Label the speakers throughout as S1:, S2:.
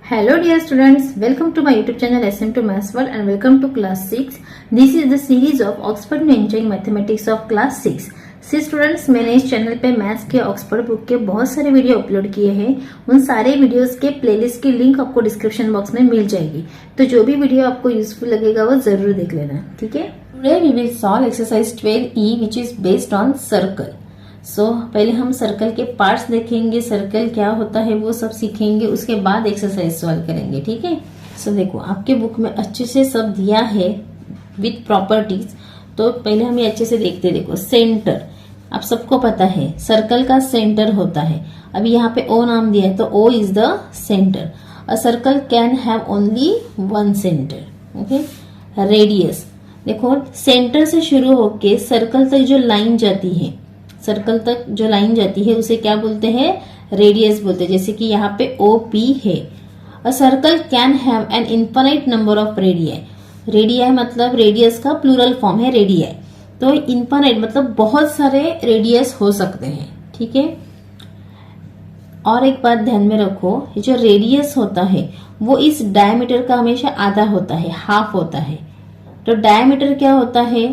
S1: Hello dear students, welcome to my YouTube channel SM2 Maths World and welcome to class 6. This is the series of Oxford Enjoying Mathematics of class 6. See students, मैंने इस channel पे maths के Oxford book के बहुत सारे video upload किए हैं। उन सारे वीडियोस के प्लेलिस्ट की लिंक आपको डिस्क्रिप्शन बॉक्स में मिल जाएगी, तो जो भी वीडियो आपको यूजफुल लगेगा वो जरूर देख लेना, ठीक है। Today we will solve exercise 12E which is based on circle. So पहले हम सर्कल के पार्ट्स देखेंगे, सर्कल क्या होता है वो सब सीखेंगे, उसके बाद एक्सरसाइज सॉल्व करेंगे, ठीक है। सो देखो, आपके बुक में अच्छे से सब दिया है विथ प्रॉपर्टीज, तो पहले हम ये अच्छे से देखते हैं। देखो, सेंटर आप सबको पता है सर्कल का सेंटर होता है। अभी यहाँ पे ओ नाम दिया है तो O is the centre. A circle can have only one centre, okay. Radius, देखो सेंटर से शुरू होके सर्कल तक जो लाइन जाती है, सर्कल तक जो लाइन जाती है उसे क्या बोलते हैं? रेडियस बोलते हैं। जैसे कि यहाँ पे ओ पी है। अ circle can have an infinite number of radii. Radii मतलब रेडियस का प्लूरल फॉर्म है रेडियाई, तो इन्फिनिट मतलब बहुत सारे रेडियस हो सकते हैं, ठीक है। और एक बात ध्यान में रखो, ये जो रेडियस होता है वो इस डायमीटर का हमेशा आधा होता है, हाफ होता है। तो डायमीटर क्या होता है?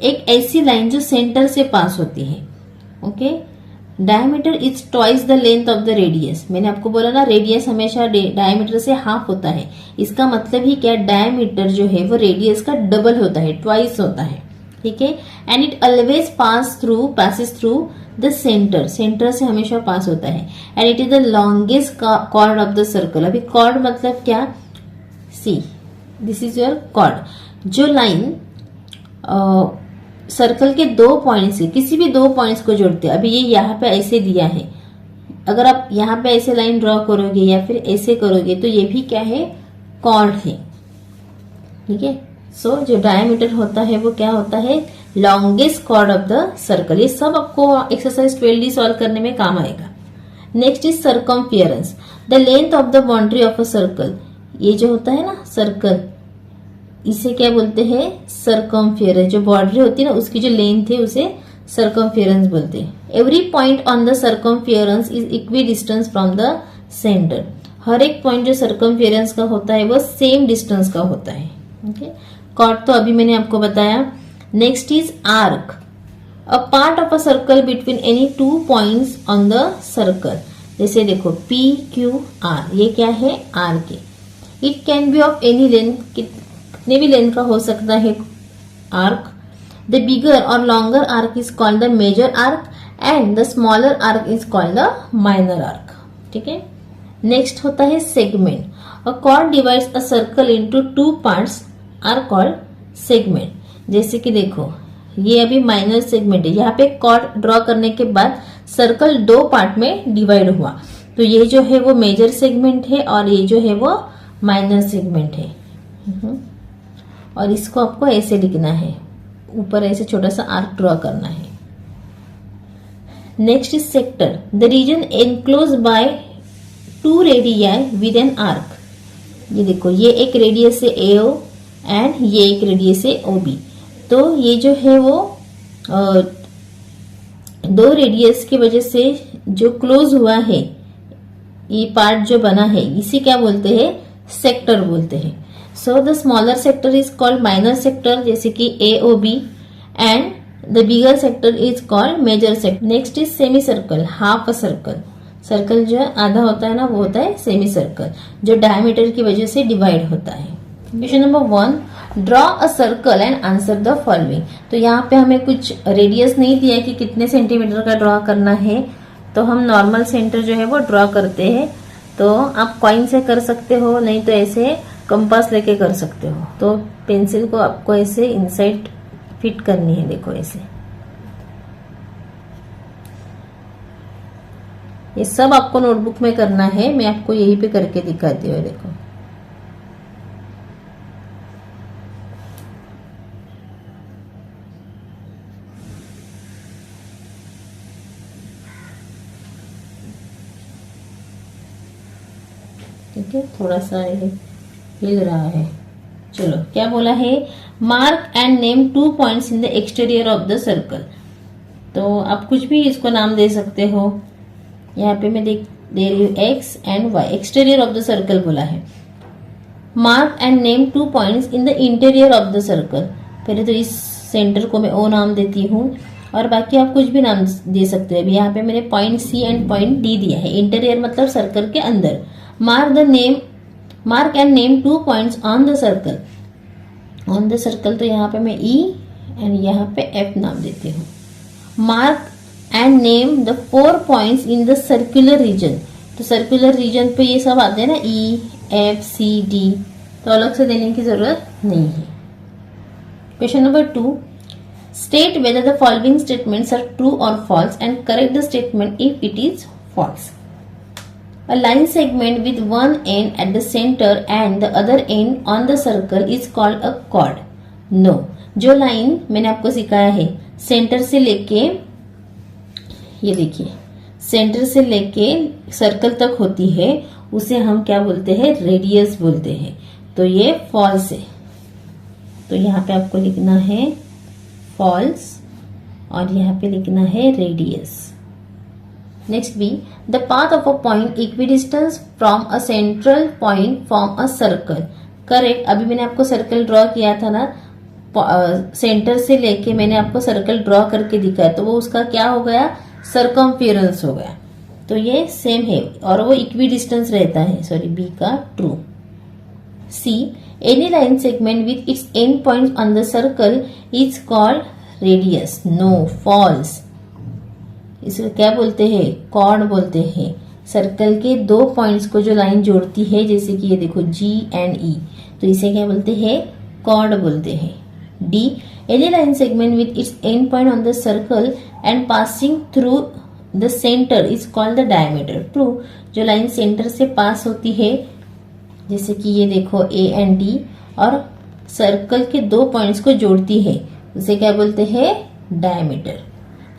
S1: एक ऐसी लाइन जो सेंटर से पास होती है, okay. Diameter is twice the length of the radius. मैंने आपको बोला ना, रेडियस हमेशा डायमीटर से हाफ होता है। इसका मतलब ही क्या? डायमीटर जो है वो रेडियस का डबल होता है, ट्वाइस होता है, ठीक है। And it always passes through the centre. Centre से हमेशा पास होता है। And it is the longest chord of the circle. अभी कॉर्ड मतलब क्या? सी, दिस इज योर कॉर्ड। जो लाइन सर्कल के दो पॉइंट से, किसी भी दो पॉइंट्स को जोड़ते हैं। अभी ये यहाँ पे ऐसे दिया है, अगर आप यहाँ पे ऐसे लाइन ड्रॉ करोगे या फिर ऐसे करोगे तो ये भी क्या है? कॉर्ड है, ठीक है। सो जो डायमीटर होता है वो क्या होता है? Longest chord of the circle. ये सब आपको एक्सरसाइज 12D सॉल्व करने में काम आएगा। Next is circumference, the length of the boundary of a circle. ये जो होता है ना सर्कल, इसे क्या बोलते हैं? सर्कमफियरेंस। जो बाउंड्री होती है ना उसकी जो लेंथ है उसे सर्कमफियरेंस बोलते हैं। Every point on the circumference is equidistant from the centre. हर एक पॉइंट जो सर्कमफियरेंस का होता है वो सेम डिस्टेंस का होता है, ओके। कॉर्ड तो अभी मैंने आपको बताया। Next is arc, a part of a circle between any two points on the circle. जैसे देखो पी क्यू आर, ये क्या है? आर्क है। It can be of any length, कितने भी लेंथ का हो सकता है आर्क। द बिगर और longer arc is called the major arc and the smaller arc is called the minor arc, ठीक है। नेक्स्ट होता है segment, a chord divides a circle into two parts are called segment. जैसे कि देखो ये अभी माइनर सेगमेंट है, यहाँ पे कॉर्ड ड्रॉ करने के बाद सर्कल दो पार्ट में डिवाइड हुआ, तो ये जो है वो मेजर सेगमेंट है और ये जो है वो माइनर सेगमेंट है। और इसको आपको ऐसे लिखना है, ऊपर ऐसे छोटा सा आर्क ड्रॉ करना है। Next is sector, the region enclose by two radii with an arc. ये देखो, ये एक रेडियस है AO एंड ये एक रेडियस है OB। तो ये जो है वो दो रेडियस की वजह से जो क्लोज हुआ है, ये पार्ट जो बना है, इसे क्या बोलते हैं? सेक्टर बोलते हैं। So the smaller sector is called minor sector, जैसे कि AOB, and the bigger sector is called major sector. Next is semi circle, half a circle. Circle जो आधा होता है ना वो होता है सेमी सर्कल, जो डायमीटर की वजह से डिवाइड होता है। Question number 1, draw a circle and answer the following. तो यहाँ पे हमें कुछ रेडियस नहीं दिया कि कितने सेंटीमीटर का ड्रॉ करना है, तो हम नॉर्मल सेंटर जो है वो ड्रॉ करते हैं। तो आप कॉइन से कर सकते हो, नहीं तो ऐसे कंपास लेके कर सकते हो। तो पेंसिल को आपको ऐसे इनसाइड फिट करनी है, देखो ऐसे। ये सब आपको नोटबुक में करना है, मैं आपको यहीं पे करके दिखाती हूँ, देखो। ठीक है, थोड़ा सा ये हिल रहा है। चलो, क्या बोला है? Mark and name two points in the exterior of the circle. तो आप कुछ भी इसको नाम दे सकते हो। यहाँ पे मैं there X and Y, exterior of the circle बोला है। Mark and name 2 points in the interior of the circle. पहले तो इस सेंटर को मैं ओ नाम देती हूँ और बाकी आप कुछ भी नाम दे सकते हो। अभी यहाँ पे मैंने point C and point D दिया है। इंटीरियर मतलब सर्कल के अंदर। Mark and name 2 points on the circle. On the circle तो यहाँ पे मैं ई एंड यहाँ पे एफ नाम देती हूँ। Mark and name the 4 points in the circular region. तो सर्कुलर रीजन पे ये सब आते हैं ना, ई एफ सी डी, तो अलग से देने की जरूरत नहीं है। Question number 2, state whether the following statements are true और false and correct the statement if it is false. A line segment with one end at the center and the other end on the circle is called a chord. No. जो line मैंने आपको सिखाया है centre से लेके, ये देखिए, centre से लेके सर्कल तक होती है, उसे हम क्या बोलते हैं? रेडियस बोलते हैं। तो ये फॉल्स है। तो यहाँ पे आपको लिखना है फॉल्स और यहाँ पे लिखना है radius. Next B, the path of a point equidistance from a central point from a circle. Correct. अभी मैंने आपको सर्कल ड्रॉ किया था ना, सेंटर से लेके मैंने आपको सर्कल ड्रॉ करके दिखाया, तो वो उसका क्या हो गया? सर्कमफेरेंस हो गया। तो ये सेम है और वो इक्विडिस्टेंस रहता है। सॉरी, बी का true. C, any line segment with its end points on the circle is called radius. No, false. इसे क्या बोलते हैं? कॉर्ड बोलते हैं। सर्कल के 2 पॉइंट्स को जो लाइन जोड़ती है, जैसे कि ये देखो जी एंड ई, तो इसे क्या बोलते हैं? कॉर्ड बोलते हैं। D, any line segment with its and point on the circle and passing through the centre is called the diameter. True. जो लाइन सेंटर से पास होती है, जैसे कि ये देखो ए एंड डी, और सर्कल के 2 पॉइंट्स को जोड़ती है, उसे क्या बोलते हैं? Diameter.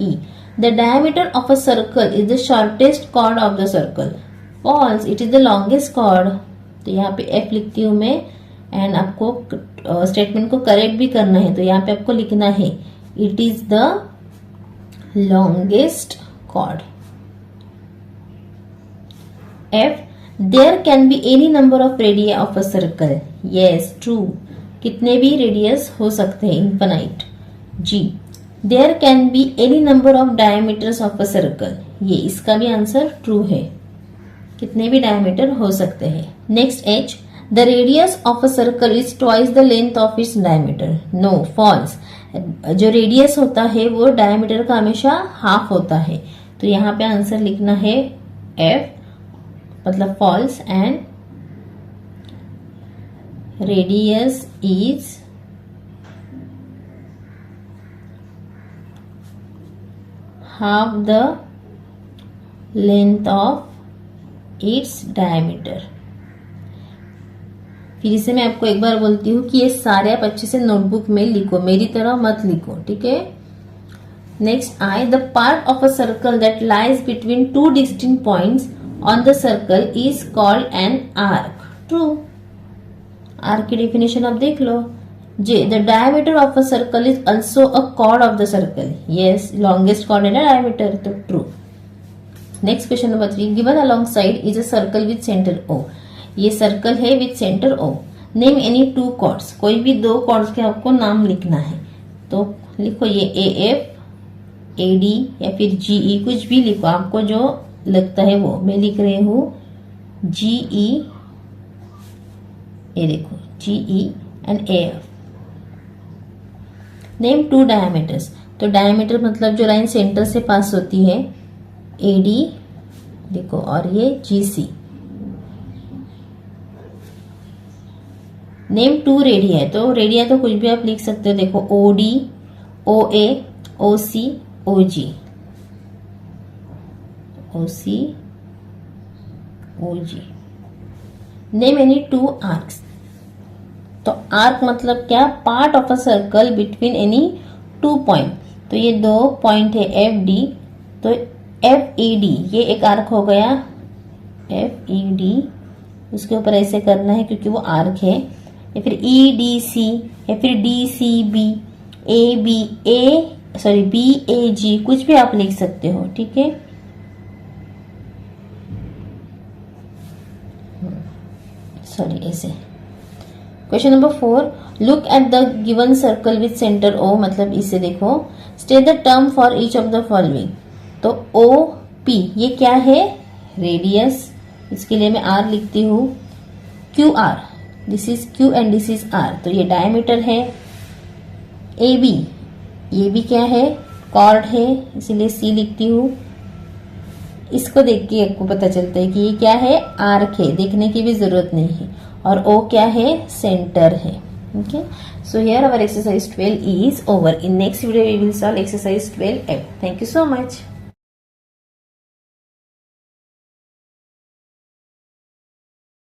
S1: E, the diameter of a circle is the shortest chord of the circle. False, it is the longest chord. तो यहाँ पे F लिखती हूँ मैं एंड आपको स्टेटमेंट को करेक्ट भी करना है, तो यहाँ पे आपको लिखना है it is the longest chord. F, there can be any number of radii of a circle. Yes, true. कितने भी रेडियस हो सकते हैं, infinite. G, there can be any number of diameters of a circle. ये इसका भी answer true है, कितने भी डायमीटर हो सकते हैं। Next H, the radius of a circle is twice the length of its diameter. No, false. जो रेडियस होता है वो डायमीटर का हमेशा हाफ होता है, तो यहाँ पे आंसर लिखना है एफ, मतलब false, and radius is half the length of its diameter। फिर से मैं आपको एक बार बोलती हूँ कि ये सारे आप अच्छे से नोटबुक में लिखो, मेरी तरह मत लिखो, ठीक है। Next I, the part of a circle that lies between 2 distinct points on the circle is called an arc. True. Arc की डेफिनेशन आप देख लो। J, the diameter of a circle is also a chord of the circle. Yes, longest chord है ना diameter, तो true. Next question number 3, given alongside is a circle with center O. ये circle है with center O. Name any 2 chords. कोई भी 2 chords के आपको नाम लिखना है, तो लिखो ये AF, AD या फिर GE, कुछ भी लिखो, आपको जो लगता है वो। मैं लिख रही हूँ GE, ये देखो GE and AF। Name 2 diameters. तो डायमीटर मतलब जो लाइन सेंटर से पास होती है, AD देखो, और ये GC। नेम 2 रेडिया, तो रेडिया तो कुछ भी आप लिख सकते हो, देखो OD, OA, OC, OG, OC, OG। Name any 2 arcs. तो आर्क मतलब क्या? Part of a circle between any 2 point. तो ये 2 पॉइंट है FD, तो FED ये एक आर्क हो गया। FED उसके ऊपर ऐसे करना है क्योंकि वो आर्क है, या फिर EDC या फिर DCB, BAG, कुछ भी आप लिख सकते हो, ठीक है। सॉरी ऐसे। Question number 4, look at the given circle with centre O, मतलब इसे देखो, state the term for each of the following. तो OP ये क्या है, रेडियस, इसके लिए मैं R लिखती हूँ। QR, this is Q and this is R, तो ये डायमीटर है। AB, ये भी क्या है, कॉर्ड है, इसीलिए C लिखती हूँ। इसको देख के आपको पता चलता है कि ये क्या है, आर्क है, देखने की भी जरूरत नहीं है। और O क्या है, सेंटर है। Okay, so here our exercise 12 is over. In next video we will solve exercise 12F। Thank you so much.